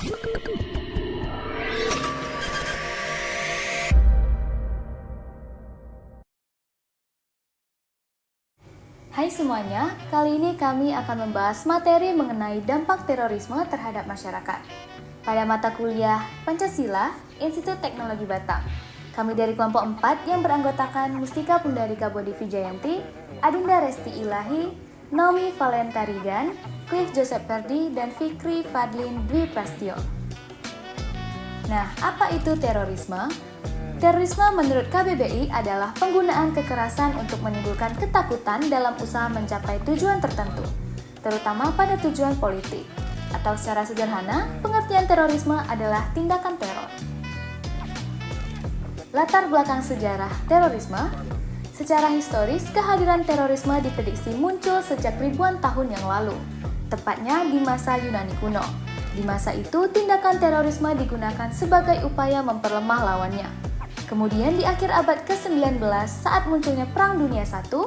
Hai semuanya, kali ini kami akan membahas materi mengenai dampak terorisme terhadap masyarakat. Pada mata kuliah Pancasila, Institut Teknologi Batam. Kami dari kelompok 4 yang beranggotakan Mustika Pundarika Bodi Vijayanti, Adinda Resti Ilahi, Naomi Valentarigan, Cliff Joseph Ferdi, dan Fikri Fadlin Dwi Prastyo. Nah, apa itu terorisme? Terorisme menurut KBBI adalah penggunaan kekerasan untuk menimbulkan ketakutan dalam usaha mencapai tujuan tertentu, terutama pada tujuan politik. Atau secara sederhana, pengertian terorisme adalah tindakan teror. Latar belakang sejarah terorisme. Secara historis, kehadiran terorisme diprediksi muncul sejak ribuan tahun yang lalu, tepatnya di masa Yunani kuno. Di masa itu, tindakan terorisme digunakan sebagai upaya memperlemah lawannya. Kemudian di akhir abad ke-19 saat munculnya Perang Dunia I,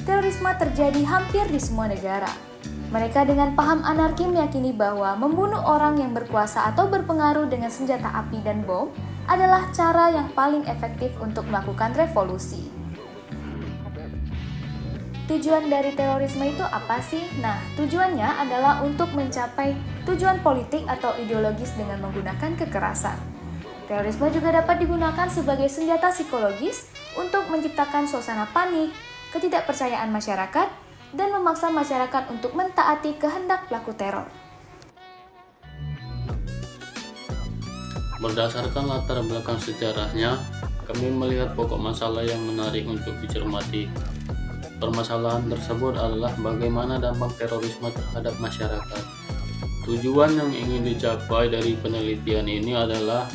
terorisme terjadi hampir di semua negara. Mereka dengan paham anarki meyakini bahwa membunuh orang yang berkuasa atau berpengaruh dengan senjata api dan bom adalah cara yang paling efektif untuk melakukan revolusi. Tujuan dari terorisme itu apa sih? Nah, tujuannya adalah untuk mencapai tujuan politik atau ideologis dengan menggunakan kekerasan. Terorisme juga dapat digunakan sebagai senjata psikologis untuk menciptakan suasana panik, ketidakpercayaan masyarakat, dan memaksa masyarakat untuk mentaati kehendak pelaku teror. Berdasarkan latar belakang sejarahnya, kami melihat pokok masalah yang menarik untuk dicermati. Permasalahan tersebut adalah bagaimana dampak terorisme terhadap masyarakat. Tujuan yang ingin dicapai dari penelitian ini adalah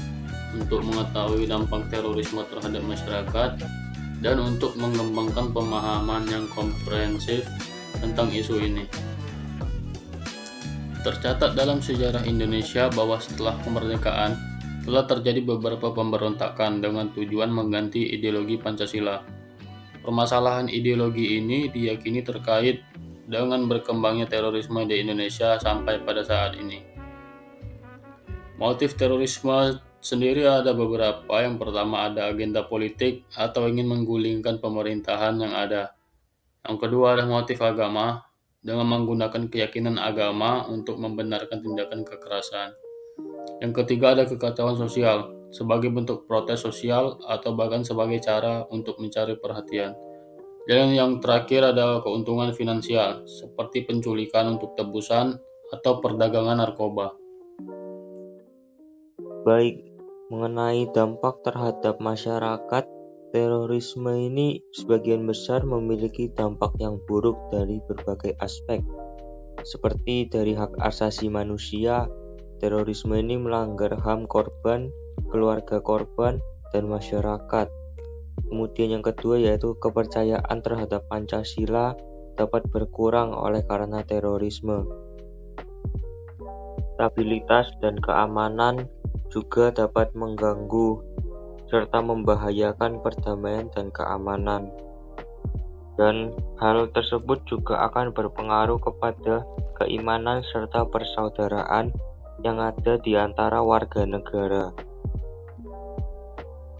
untuk mengetahui dampak terorisme terhadap masyarakat dan untuk mengembangkan pemahaman yang komprehensif tentang isu ini. Tercatat dalam sejarah Indonesia bahwa setelah kemerdekaan telah terjadi beberapa pemberontakan dengan tujuan mengganti ideologi Pancasila. Permasalahan ideologi ini diyakini terkait dengan berkembangnya terorisme di Indonesia sampai pada saat ini. Motif terorisme sendiri ada beberapa. Yang pertama ada agenda politik atau ingin menggulingkan pemerintahan yang ada. Yang kedua ada motif agama dengan menggunakan keyakinan agama untuk membenarkan tindakan kekerasan. Yang ketiga ada kekacauan sosial sebagai bentuk protes sosial atau bahkan sebagai cara untuk mencari perhatian. Dan yang terakhir ada keuntungan finansial seperti penculikan untuk tebusan atau perdagangan narkoba. Baik, mengenai dampak terhadap masyarakat, terorisme ini sebagian besar memiliki dampak yang buruk dari berbagai aspek. Seperti dari hak asasi manusia, terorisme ini melanggar HAM korban, keluarga korban, dan masyarakat. Kemudian yang kedua yaitu kepercayaan terhadap Pancasila dapat berkurang oleh karena terorisme. Stabilitas dan keamanan juga dapat mengganggu serta membahayakan perdamaian dan keamanan. Dan hal tersebut juga akan berpengaruh kepada keimanan serta persaudaraan yang ada di antara warga negara.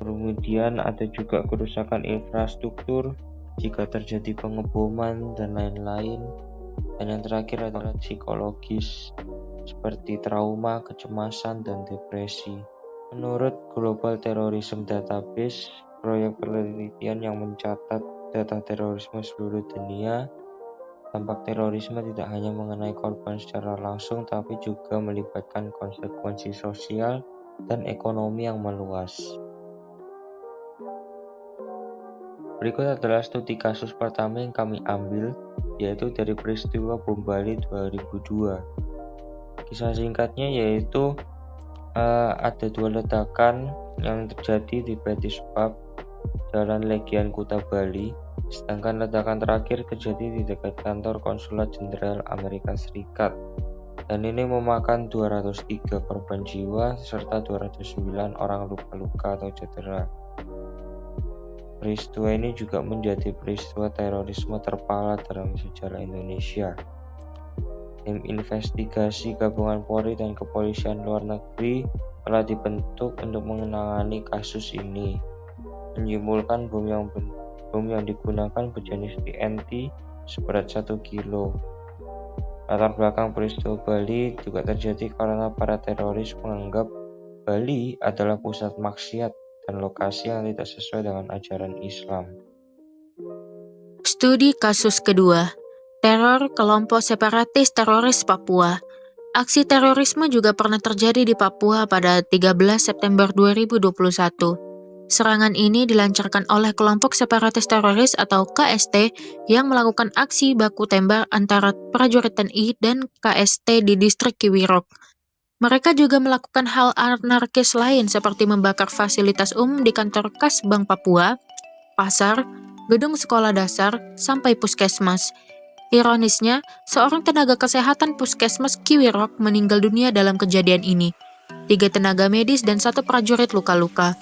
Kemudian ada juga kerusakan infrastruktur jika terjadi pengeboman dan lain-lain. Dan yang terakhir adalah psikologis seperti trauma, kecemasan, dan depresi. Menurut Global Terrorism Database, proyek penelitian yang mencatat data terorisme seluruh dunia, dampak terorisme tidak hanya mengenai korban secara langsung, tapi juga melibatkan konsekuensi sosial dan ekonomi yang meluas. Berikut adalah studi kasus pertama yang kami ambil, yaitu dari peristiwa bom Bali 2002. Kisah singkatnya yaitu ada dua ledakan yang terjadi di British Pub, Jalan Legian Kuta Bali, sedangkan ledakan terakhir terjadi di dekat kantor Konsulat Jenderal Amerika Serikat. Dan ini memakan 203 korban jiwa serta 209 orang luka-luka atau cedera. Peristiwa ini juga menjadi peristiwa terorisme terparah dalam sejarah Indonesia. Tim investigasi gabungan Polri dan Kepolisian Luar Negeri telah dibentuk untuk menangani kasus ini. Menyimpulkan bom yang digunakan berjenis TNT seberat 1 kilo. Latar belakang peristiwa Bali juga terjadi karena para teroris menganggap Bali adalah pusat maksiat dan lokasi yang tidak sesuai dengan ajaran Islam. Studi kasus kedua, teror kelompok separatis teroris Papua. Aksi terorisme juga pernah terjadi di Papua pada 13 September 2021. Serangan ini dilancarkan oleh kelompok separatis teroris atau KST yang melakukan aksi baku tembak antara prajurit TNI dan KST di distrik Kiwirok. Mereka juga melakukan hal anarkis lain seperti membakar fasilitas umum di kantor kas Bank Papua, pasar, gedung sekolah dasar, sampai puskesmas. Ironisnya, seorang tenaga kesehatan puskesmas Kiwirok meninggal dunia dalam kejadian ini. 3 tenaga medis dan 1 prajurit luka-luka.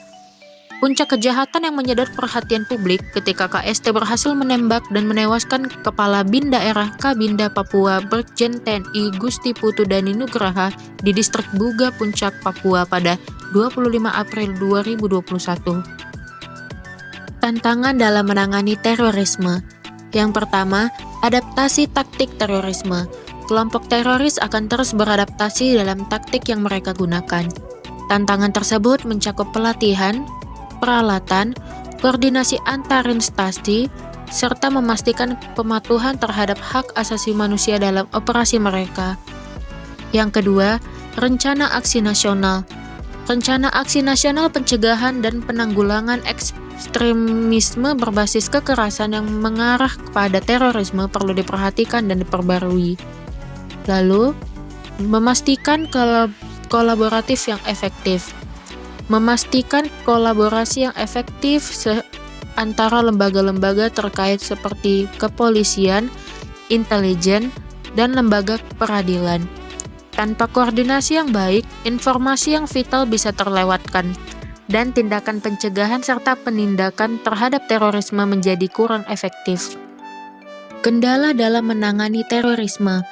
Puncak kejahatan yang menyedot perhatian publik ketika KST berhasil menembak dan menewaskan Kepala Bin Daerah Kabinda Papua Brigjen TNI Gusti Putu Dani Nugraha di distrik Buga Puncak, Papua pada 25 April 2021. Tantangan dalam menangani terorisme. Yang pertama, adaptasi taktik terorisme. Kelompok teroris akan terus beradaptasi dalam taktik yang mereka gunakan. Tantangan tersebut mencakup pelatihan, peralatan, koordinasi antar instansi, serta memastikan pematuhan terhadap hak asasi manusia dalam operasi mereka. Yang kedua, rencana aksi nasional. Rencana aksi nasional pencegahan dan penanggulangan ekstremisme berbasis kekerasan yang mengarah kepada terorisme perlu diperhatikan dan diperbarui. Lalu, memastikan kolaboratif yang efektif. Memastikan kolaborasi yang efektif antara lembaga-lembaga terkait seperti kepolisian, intelijen, dan lembaga peradilan. Tanpa koordinasi yang baik, informasi yang vital bisa terlewatkan, dan tindakan pencegahan serta penindakan terhadap terorisme menjadi kurang efektif. Kendala dalam menangani terorisme.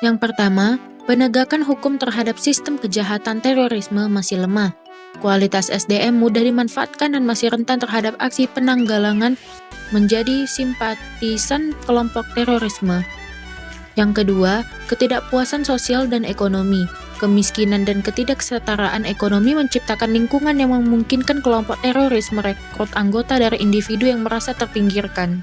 Yang pertama, penegakan hukum terhadap sistem kejahatan terorisme masih lemah. Kualitas SDM mudah dimanfaatkan dan masih rentan terhadap aksi penanggalangan menjadi simpatisan kelompok terorisme. Yang kedua, ketidakpuasan sosial dan ekonomi. Kemiskinan dan ketidaksetaraan ekonomi menciptakan lingkungan yang memungkinkan kelompok teroris merekrut anggota dari individu yang merasa terpinggirkan.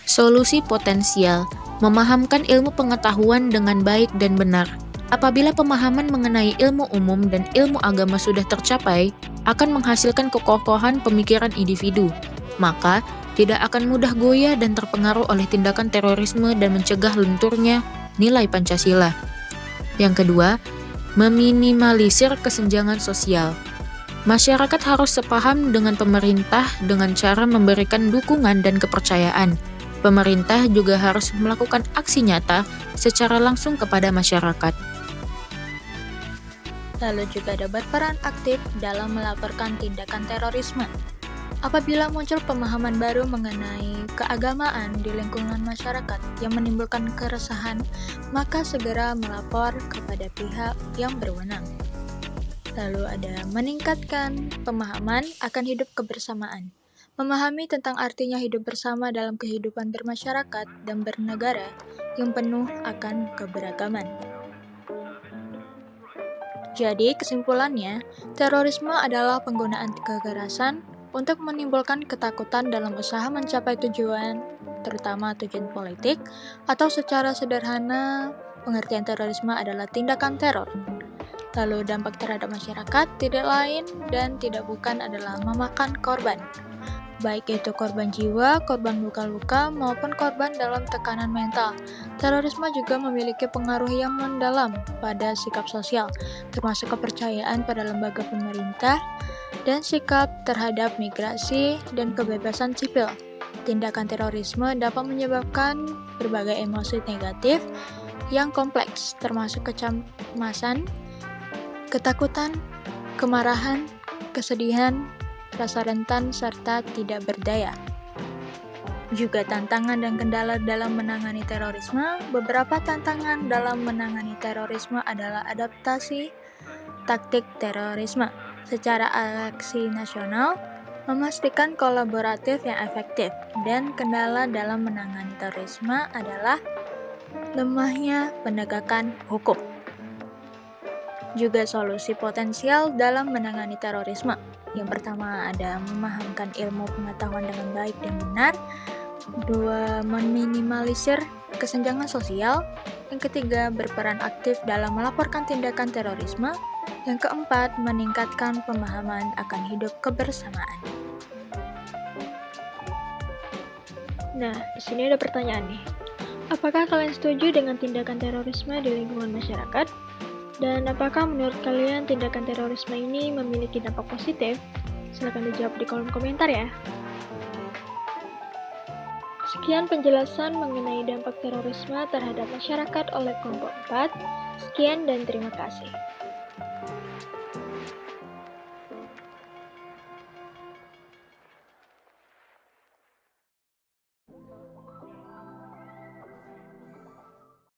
Solusi potensial. Memahamkan ilmu pengetahuan dengan baik dan benar. Apabila pemahaman mengenai ilmu umum dan ilmu agama sudah tercapai, akan menghasilkan kekokohan pemikiran individu, maka tidak akan mudah goyah dan terpengaruh oleh tindakan terorisme dan mencegah lunturnya nilai Pancasila. Yang kedua, meminimalisir kesenjangan sosial. Masyarakat harus sepaham dengan pemerintah dengan cara memberikan dukungan dan kepercayaan. Pemerintah juga harus melakukan aksi nyata secara langsung kepada masyarakat. Lalu juga ada berperan aktif dalam melaporkan tindakan terorisme. Apabila muncul pemahaman baru mengenai keagamaan di lingkungan masyarakat yang menimbulkan keresahan, maka segera melapor kepada pihak yang berwenang. Lalu ada meningkatkan pemahaman akan hidup kebersamaan. Memahami tentang artinya hidup bersama dalam kehidupan bermasyarakat dan bernegara yang penuh akan keberagaman. Jadi, kesimpulannya, terorisme adalah penggunaan kekerasan untuk menimbulkan ketakutan dalam usaha mencapai tujuan, terutama tujuan politik, atau secara sederhana, pengertian terorisme adalah tindakan teror. Lalu dampak terhadap masyarakat tidak lain dan tidak bukan adalah memakan korban, baik itu korban jiwa, korban luka-luka, maupun korban dalam tekanan mental. Terorisme juga memiliki pengaruh yang mendalam pada sikap sosial, termasuk kepercayaan pada lembaga pemerintah dan sikap terhadap migrasi dan kebebasan sipil. Tindakan terorisme dapat menyebabkan berbagai emosi negatif yang kompleks, termasuk kecemasan, ketakutan, kemarahan, kesedihan, rasa rentan, serta tidak berdaya. Juga tantangan dan kendala dalam menangani terorisme. Beberapa tantangan dalam menangani terorisme adalah adaptasi taktik terorisme secara aksi nasional, memastikan kolaboratif yang efektif, dan kendala dalam menangani terorisme adalah lemahnya penegakan hukum. Juga solusi potensial dalam menangani terorisme. Yang pertama ada memahamkan ilmu pengetahuan dengan baik dan benar. 2. Meminimalisir kesenjangan sosial. Yang ketiga, berperan aktif dalam melaporkan tindakan terorisme. Yang keempat, meningkatkan pemahaman akan hidup kebersamaan. Nah, di sini ada pertanyaan nih. Apakah kalian setuju dengan tindakan terorisme di lingkungan masyarakat? Dan apakah menurut kalian tindakan terorisme ini memiliki dampak positif? Silahkan dijawab di kolom komentar ya. Sekian penjelasan mengenai dampak terorisme terhadap masyarakat oleh kelompok 4. Sekian dan terima kasih.